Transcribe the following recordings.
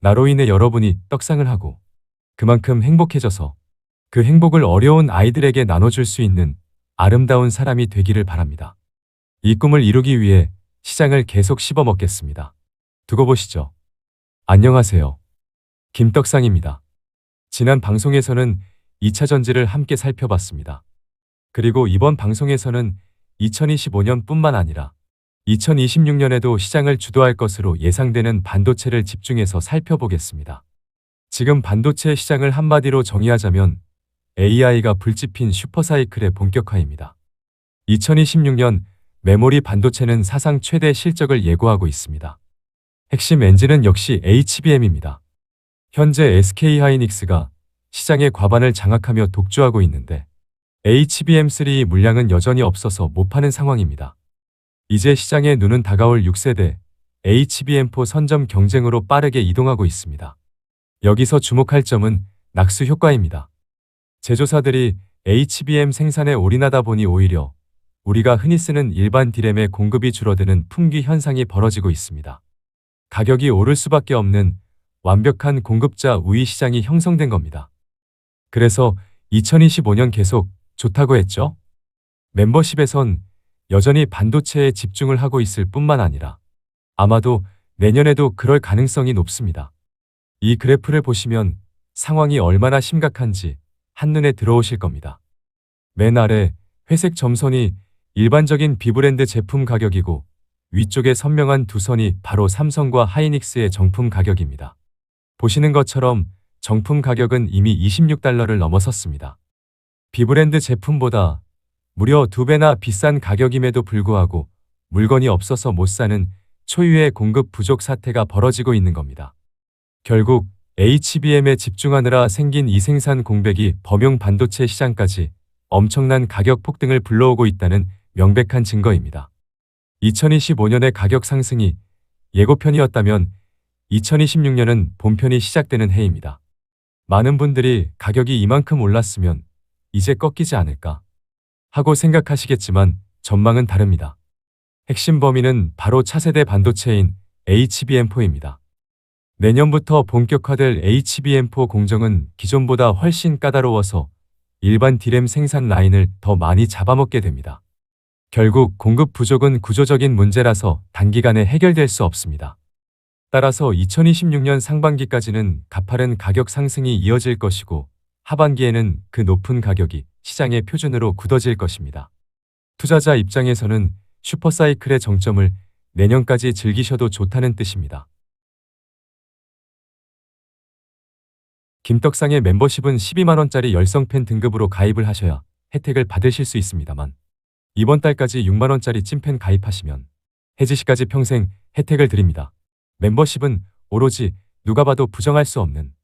나로 인해 여러분이 떡상을 하고 그만큼 행복해져서 그 행복을 어려운 아이들에게 나눠줄 수 있는 아름다운 사람이 되기를 바랍니다. 이 꿈을 이루기 위해 시장을 계속 씹어먹겠습니다. 두고 보시죠. 안녕하세요. 김떡상입니다. 지난 방송에서는 2차 전지를 함께 살펴봤습니다. 그리고 이번 방송에서는 2025년뿐만 아니라 2026년에도 시장을 주도할 것으로 예상되는 반도체를 집중해서 살펴보겠습니다. 지금 반도체 시장을 한마디로 정의하자면 AI가 불집힌 슈퍼사이클의 본격화입니다. 2026년 메모리 반도체는 사상 최대 실적을 예고하고 있습니다. 핵심 엔진은 역시 HBM입니다. 현재 SK하이닉스가 시장의 과반을 장악하며 독주하고 있는데 HBM3 물량은 여전히 없어서 못 파는 상황입니다. 이제 시장의 눈은 다가올 6세대 HBM4 선점 경쟁으로 빠르게 이동하고 있습니다. 여기서 주목할 점은 낙수 효과입니다. 제조사들이 HBM 생산에 올인하다 보니 오히려 우리가 흔히 쓰는 일반 D램의 공급이 줄어드는 품귀 현상이 벌어지고 있습니다. 가격이 오를 수밖에 없는 완벽한 공급자 우위 시장이 형성된 겁니다. 그래서 2025년 계속 좋다고 했죠? 멤버십에선 여전히 반도체에 집중을 하고 있을 뿐만 아니라 아마도 내년에도 그럴 가능성이 높습니다. 이 그래프를 보시면 상황이 얼마나 심각한지 한눈에 들어오실 겁니다. 맨 아래 회색 점선이 일반적인 B브랜드 제품 가격이고 위쪽에 선명한 두 선이 바로 삼성과 하이닉스의 정품 가격입니다. 보시는 것처럼 정품 가격은 이미 $26를 넘어섰습니다. B브랜드 제품보다 무려 2배나 비싼 가격임에도 불구하고 물건이 없어서 못 사는 초유의 공급 부족 사태가 벌어지고 있는 겁니다. 결국 HBM에 집중하느라 생긴 이 생산 공백이 범용 반도체 시장까지 엄청난 가격 폭등을 불러오고 있다는 명백한 증거입니다. 2025년의 가격 상승이 예고편이었다면 2026년은 본편이 시작되는 해입니다. 많은 분들이 가격이 이만큼 올랐으면 이제 꺾이지 않을까 하고 생각하시겠지만 전망은 다릅니다. 핵심 범위는 바로 차세대 반도체인 HBM4입니다. 내년부터 본격화될 HBM4 공정은 기존보다 훨씬 까다로워서 일반 D램 생산 라인을 더 많이 잡아먹게 됩니다. 결국 공급 부족은 구조적인 문제라서 단기간에 해결될 수 없습니다. 따라서 2026년 상반기까지는 가파른 가격 상승이 이어질 것이고 하반기에는 그 높은 가격이 시장의 표준으로 굳어질 것입니다. 투자자 입장에서는 슈퍼사이클의 정점을 내년까지 즐기셔도 좋다는 뜻입니다. 김떡상의 멤버십은 12만원짜리 열성팬 등급으로 가입을 하셔야 혜택을 받으실 수 있습니다만 이번 달까지 6만원짜리 찐팬 가입하시면 해지 시까지 평생 혜택을 드립니다. 멤버십은 오로지 누가 봐도 부정할 수 없는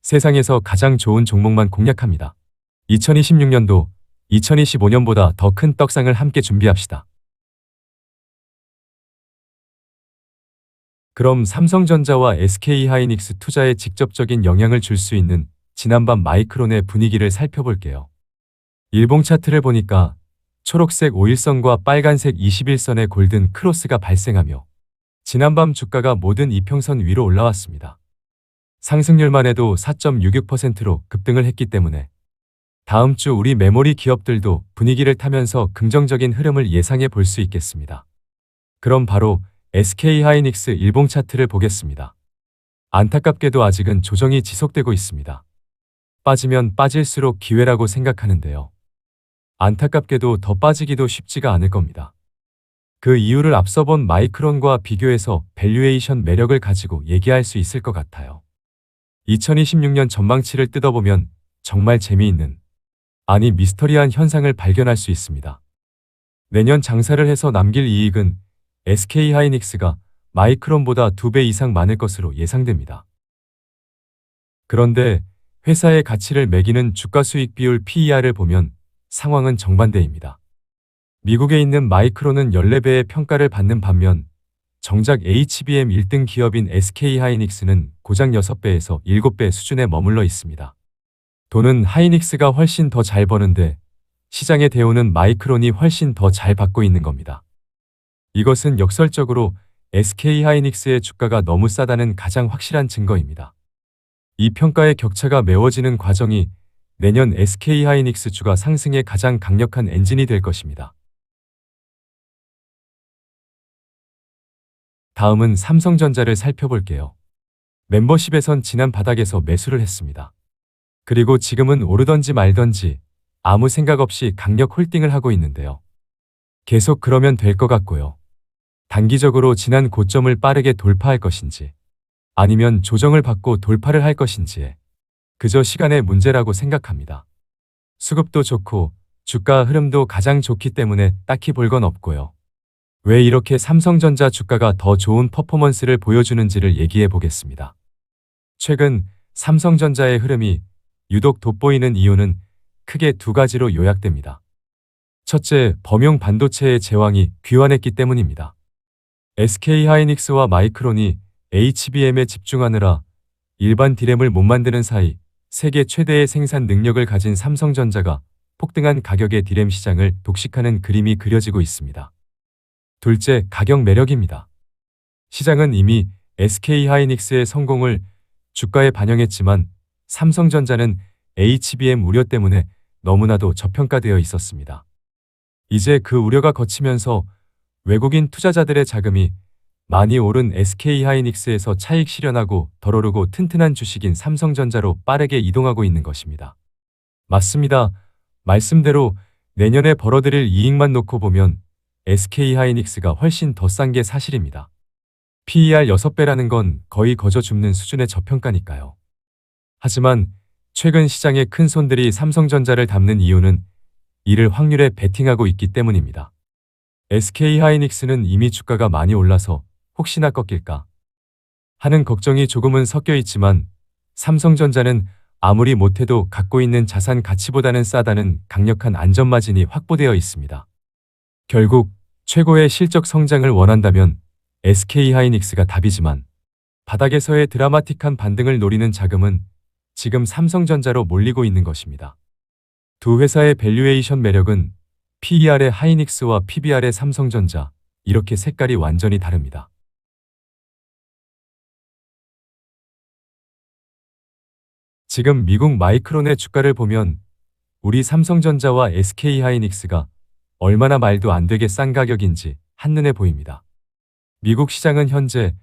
세상에서 가장 좋은 종목만 공략합니다. 2026년도 2025년보다 더 큰 떡상을 함께 준비합시다. 그럼 삼성전자와 SK하이닉스 투자에 직접적인 영향을 줄 수 있는 지난밤 마이크론의 분위기를 살펴볼게요. 일봉 차트를 보니까 초록색 5일선과 빨간색 21선의 골든 크로스가 발생하며 지난밤 주가가 모든 이평선 위로 올라왔습니다. 상승률만 해도 4.66%로 급등을 했기 때문에 다음 주 우리 메모리 기업들도 분위기를 타면서 긍정적인 흐름을 예상해 볼 수 있겠습니다. 그럼 바로 SK하이닉스 일봉 차트를 보겠습니다. 안타깝게도 아직은 조정이 지속되고 있습니다. 빠지면 빠질수록 기회라고 생각하는데요. 안타깝게도 더 빠지기도 쉽지가 않을 겁니다. 그 이유를 앞서 본 마이크론과 비교해서 밸류에이션 매력을 가지고 얘기할 수 있을 것 같아요. 2026년 전망치를 뜯어보면 정말 재미있는, 아니 미스터리한 현상을 발견할 수 있습니다. 내년 장사를 해서 남길 이익은 SK하이닉스가 마이크론보다 2배 이상 많을 것으로 예상됩니다. 그런데 회사의 가치를 매기는 주가수익 비율 PER을 보면 상황은 정반대입니다. 미국에 있는 마이크론은 14배의 평가를 받는 반면 정작 HBM 1등 기업인 SK하이닉스는 고작 6배에서 7배 수준에 머물러 있습니다. 돈은 하이닉스가 훨씬 더 잘 버는데 시장의 대우는 마이크론이 훨씬 더 잘 받고 있는 겁니다. 이것은 역설적으로 SK하이닉스의 주가가 너무 싸다는 가장 확실한 증거입니다. 이 평가의 격차가 메워지는 과정이 내년 SK하이닉스 주가 상승의 가장 강력한 엔진이 될 것입니다. 다음은 삼성전자를 살펴볼게요. 멤버십에선 지난 바닥에서 매수를 했습니다. 그리고 지금은 오르던지 말던지 아무 생각 없이 강력 홀딩을 하고 있는데요. 계속 그러면 될 것 같고요. 단기적으로 지난 고점을 빠르게 돌파할 것인지 아니면 조정을 받고 돌파를 할 것인지에 그저 시간의 문제라고 생각합니다. 수급도 좋고 주가 흐름도 가장 좋기 때문에 딱히 볼 건 없고요. 왜 이렇게 삼성전자 주가가 더 좋은 퍼포먼스를 보여주는지를 얘기해 보겠습니다. 최근 삼성전자의 흐름이 유독 돋보이는 이유는 크게 두 가지로 요약됩니다. 첫째, 범용 반도체의 제왕이 귀환했기 때문입니다. SK하이닉스와 마이크론이 HBM에 집중하느라 일반 D램을 못 만드는 사이 세계 최대의 생산 능력을 가진 삼성전자가 폭등한 가격의 D램 시장을 독식하는 그림이 그려지고 있습니다. 둘째, 가격 매력입니다. 시장은 이미 SK하이닉스의 성공을 주가에 반영했지만 삼성전자는 HBM 우려 때문에 너무나도 저평가되어 있었습니다. 이제 그 우려가 거치면서 외국인 투자자들의 자금이 많이 오른 SK하이닉스에서 차익 실현하고 덜 오르고 튼튼한 주식인 삼성전자로 빠르게 이동하고 있는 것입니다. 맞습니다. 말씀대로 내년에 벌어들일 이익만 놓고 보면 SK하이닉스가 훨씬 더 싼 게 사실입니다. PER 6배라는 건 거의 거저 줍는 수준의 저평가니까요. 하지만 최근 시장의 큰 손들이 삼성전자를 담는 이유는 이를 확률에 베팅하고 있기 때문입니다. SK하이닉스는 이미 주가가 많이 올라서 혹시나 꺾일까 하는 걱정이 조금은 섞여 있지만 삼성전자는 아무리 못해도 갖고 있는 자산 가치보다는 싸다는 강력한 안전마진이 확보되어 있습니다. 결국 최고의 실적 성장을 원한다면 SK하이닉스가 답이지만 바닥에서의 드라마틱한 반등을 노리는 자금은 지금 삼성전자로 몰리고 있는 것입니다. 두 회사의 밸류에이션 매력은 PER의 하이닉스와 PBR의 삼성전자, 이렇게 색깔이 완전히 다릅니다. 지금 미국 마이크론의 주가를 보면 우리 삼성전자와 SK하이닉스가 얼마나 말도 안 되게 싼 가격인지 한눈에 보입니다. 미국 시장은 현재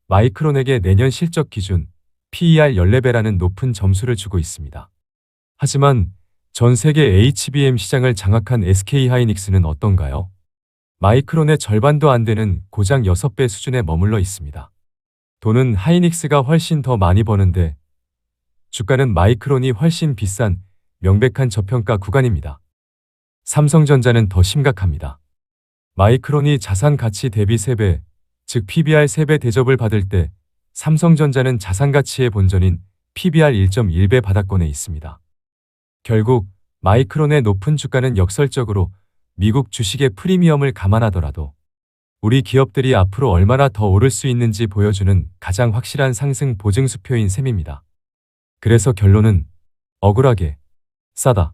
마이크론에게 내년 실적 기준 PER 14배라는 높은 점수를 주고 있습니다. 하지만 전 세계 HBM 시장을 장악한 SK하이닉스는 어떤가요? 마이크론의 절반도 안 되는 고작 6배 수준에 머물러 있습니다. 돈은 하이닉스가 훨씬 더 많이 버는데 주가는 마이크론이 훨씬 비싼 명백한 저평가 구간입니다. 삼성전자는 더 심각합니다. 마이크론이 자산 가치 대비 3배, 즉 PBR 3배 대접을 받을 때 삼성전자는 자산 가치의 본전인 PBR 1.1배 바닥권에 있습니다. 결국 마이크론의 높은 주가는 역설적으로 미국 주식의 프리미엄을 감안하더라도 우리 기업들이 앞으로 얼마나 더 오를 수 있는지 보여주는 가장 확실한 상승 보증수표인 셈입니다. 그래서 결론은 억울하게 싸다.